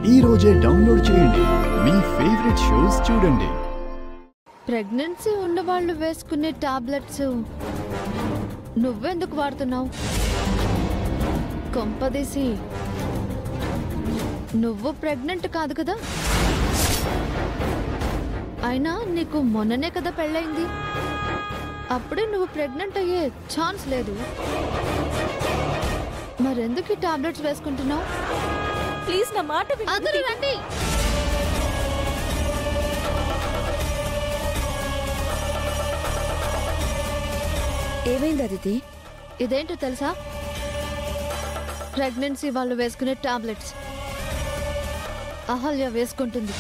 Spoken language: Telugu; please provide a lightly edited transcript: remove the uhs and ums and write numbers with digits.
ఈ రోజే డౌన్లోడ్ చేయండి. మీ ఫేవరెట్ షోస్ చూడండి. ప్రెగ్నెన్సీ ఉన్న వాళ్ళు వేసుకునే టాబ్లెట్స్ నువ్వెందుకు వాడుతున్నావు? కొంపదీసి నువ్వు ప్రెగ్నెంట్ కాదు కదా? అయినా నీకు మొన్ననే కదా పెళ్ళయింది. అప్పుడే నువ్వు ప్రెగ్నెంట్ అయ్యే ఛాన్స్ లేదు. మరెందుకు ఈ టాబ్లెట్స్ వేసుకుంటున్నావు? ప్లీజ్ నా మాట అందరూ రండి. ఏమైంది అదితి? ఇదేంటో తెలుసా? ప్రెగ్నెన్సీ వాళ్ళు వేసుకునే టాబ్లెట్స్ అహల్య వేసుకుంటుంది.